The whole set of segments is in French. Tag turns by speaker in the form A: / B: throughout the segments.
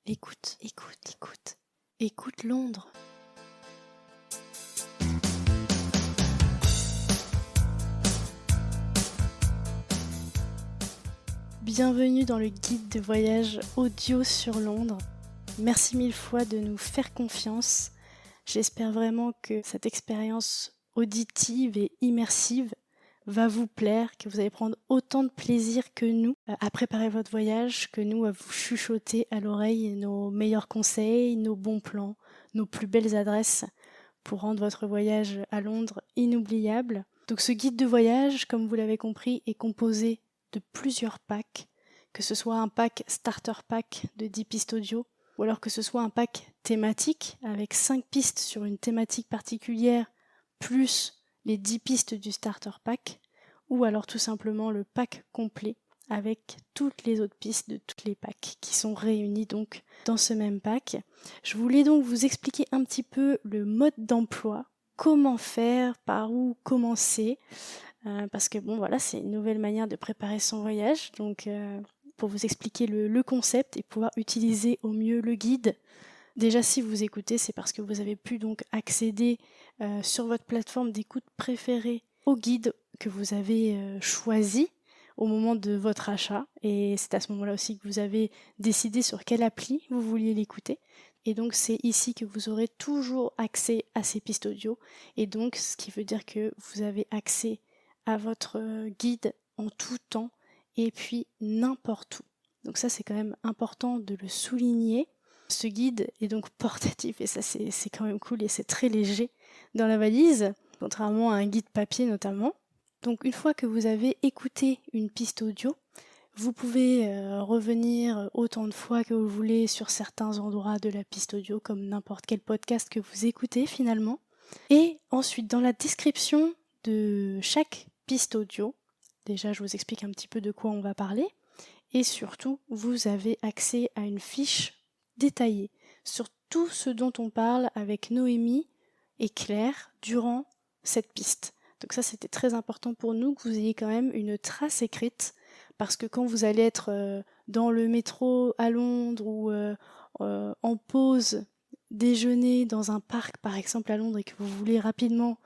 A: Écoute, écoute, écoute. Écoute Londres. Bienvenue dans le guide de voyage audio sur Londres. Merci mille fois de nous faire confiance. J'espère vraiment que cette expérience auditive et immersive va vous plaire, que vous allez prendre autant de plaisir que nous à préparer votre voyage, que nous à vous chuchoter à l'oreille nos meilleurs conseils, nos bons plans, nos plus belles adresses pour rendre votre voyage à Londres inoubliable. Donc ce guide de voyage, comme vous l'avez compris, est composé de plusieurs packs, que ce soit un pack starter pack de 10 pistes audio, ou alors que ce soit un pack thématique avec 5 pistes sur une thématique particulière, plus les 10 pistes du starter pack, ou alors tout simplement le pack complet avec toutes les autres pistes de tous les packs qui sont réunis donc dans ce même pack. Je voulais donc vous expliquer un petit peu le mode d'emploi, comment faire, par où commencer, parce que bon voilà, c'est une nouvelle manière de préparer son voyage, donc pour vous expliquer le concept et pouvoir utiliser au mieux le guide. Déjà, si vous écoutez, c'est parce que vous avez pu donc accéder sur votre plateforme d'écoute préférée au guide que vous avez choisi au moment de votre achat. Et c'est à ce moment-là aussi que vous avez décidé sur quelle appli vous vouliez l'écouter. Et donc, c'est ici que vous aurez toujours accès à ces pistes audio. Et donc, ce qui veut dire que vous avez accès à votre guide en tout temps et puis n'importe où. Donc ça, c'est quand même important de le souligner. Ce guide est donc portatif et ça c'est quand même cool et c'est très léger dans la valise, contrairement à un guide papier notamment. Donc une fois que vous avez écouté une piste audio, vous pouvez revenir autant de fois que vous voulez sur certains endroits de la piste audio, comme n'importe quel podcast que vous écoutez finalement. Et ensuite, dans la description de chaque piste audio, déjà je vous explique un petit peu de quoi on va parler, et surtout, vous avez accès à une fiche détaillée sur tout ce dont on parle avec Noémie et Claire durant cette piste. Donc ça, c'était très important pour nous que vous ayez quand même une trace écrite, parce que quand vous allez être dans le métro à Londres ou en pause déjeuner dans un parc par exemple à Londres et que vous voulez rapidement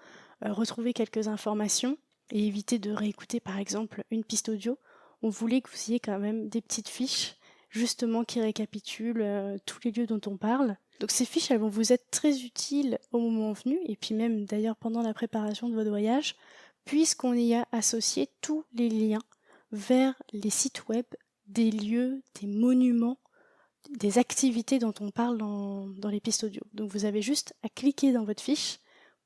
A: retrouver quelques informations et éviter de réécouter par exemple une piste audio, on voulait que vous ayez quand même des petites fiches justement qui récapitulent tous les lieux dont on parle. Donc ces fiches, elles vont vous être très utiles au moment venu, et puis même d'ailleurs pendant la préparation de votre voyage, puisqu'on y a associé tous les liens vers les sites web des lieux, des monuments, des activités dont on parle dans les pistes audio. Donc vous avez juste à cliquer dans votre fiche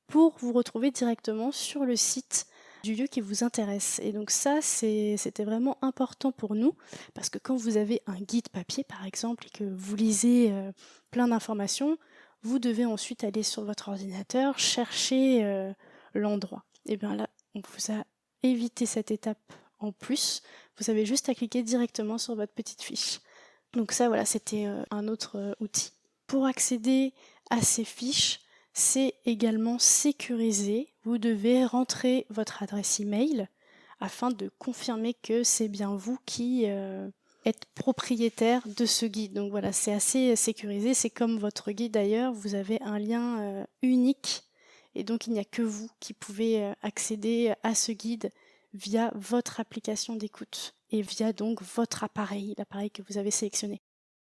A: pour vous retrouver directement sur le site du lieu qui vous intéresse. Et donc ça, c'était vraiment important pour nous, parce que quand vous avez un guide papier, par exemple, et que vous lisez plein d'informations, vous devez ensuite aller sur votre ordinateur, chercher l'endroit. Et bien là, on vous a évité cette étape en plus. Vous avez juste à cliquer directement sur votre petite fiche. Donc ça, voilà, c'était un autre outil. Pour accéder à ces fiches, c'est également sécurisé. Vous devez rentrer votre adresse email afin de confirmer que c'est bien vous qui êtes propriétaire de ce guide. Donc voilà, c'est assez sécurisé. C'est comme votre guide d'ailleurs, vous avez un lien unique et donc il n'y a que vous qui pouvez accéder à ce guide via votre application d'écoute et via donc votre appareil, l'appareil que vous avez sélectionné.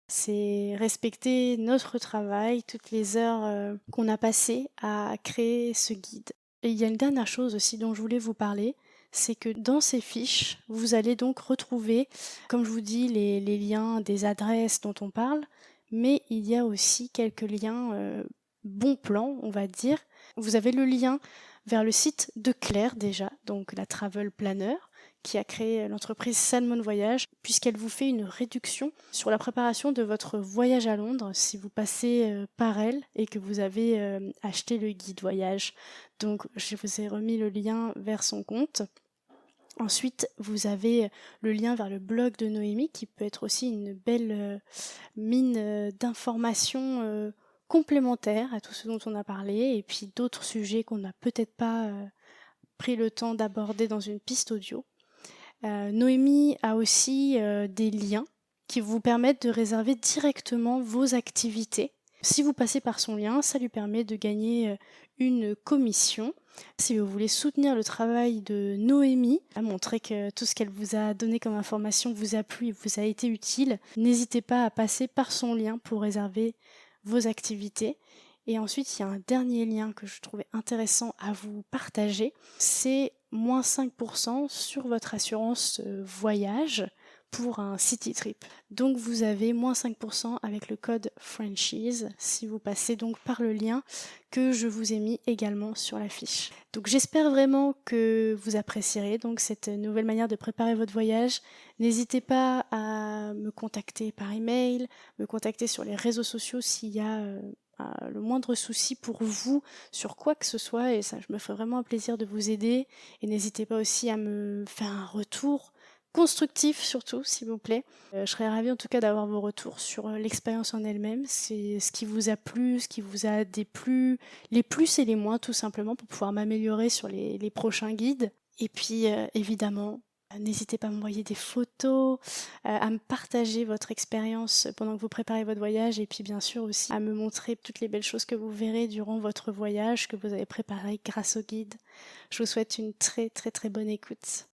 A: C'est respecter notre travail, toutes les heures qu'on a passées à créer ce guide. Et il y a une dernière chose aussi dont je voulais vous parler, c'est que dans ces fiches, vous allez donc retrouver, comme je vous dis, les liens des adresses dont on parle, mais il y a aussi quelques liens bons plans, on va dire. Vous avez le lien vers le site de Claire déjà, donc la Travel Planner, qui a créé l'entreprise Salmon Voyage, puisqu'elle vous fait une réduction sur la préparation de votre voyage à Londres si vous passez par elle et que vous avez acheté le guide voyage. Donc je vous ai remis le lien vers son compte. Ensuite, vous avez le lien vers le blog de Noémie, qui peut être aussi une belle mine d'informations complémentaires à tout ce dont on a parlé, et puis d'autres sujets qu'on n'a peut-être pas pris le temps d'aborder dans une piste audio. Noémie a aussi des liens qui vous permettent de réserver directement vos activités. Si vous passez par son lien, ça lui permet de gagner une commission. Si vous voulez soutenir le travail de Noémie, à montrer que tout ce qu'elle vous a donné comme information vous a plu et vous a été utile, n'hésitez pas à passer par son lien pour réserver vos activités. Et ensuite, il y a un dernier lien que je trouvais intéressant à vous partager. C'est moins 5% sur votre assurance voyage pour un city trip. Donc vous avez moins 5% avec le code franchise si vous passez donc par le lien que je vous ai mis également sur la fiche. Donc j'espère vraiment que vous apprécierez donc cette nouvelle manière de préparer votre voyage. N'hésitez pas à me contacter par email, me contacter sur les réseaux sociaux s'il y a le moindre souci pour vous sur quoi que ce soit, et ça, je me ferai vraiment un plaisir de vous aider. Et n'hésitez pas aussi à me faire un retour constructif surtout, s'il vous plaît. Je serais ravie en tout cas d'avoir vos retours sur l'expérience en elle-même. C'est ce qui vous a plu, ce qui vous a déplu, les plus et les moins tout simplement, pour pouvoir m'améliorer sur les prochains guides. Et puis évidemment, n'hésitez pas à m'envoyer des photos, à me partager votre expérience pendant que vous préparez votre voyage, et puis bien sûr aussi à me montrer toutes les belles choses que vous verrez durant votre voyage que vous avez préparé grâce au guide. Je vous souhaite une très très très bonne écoute.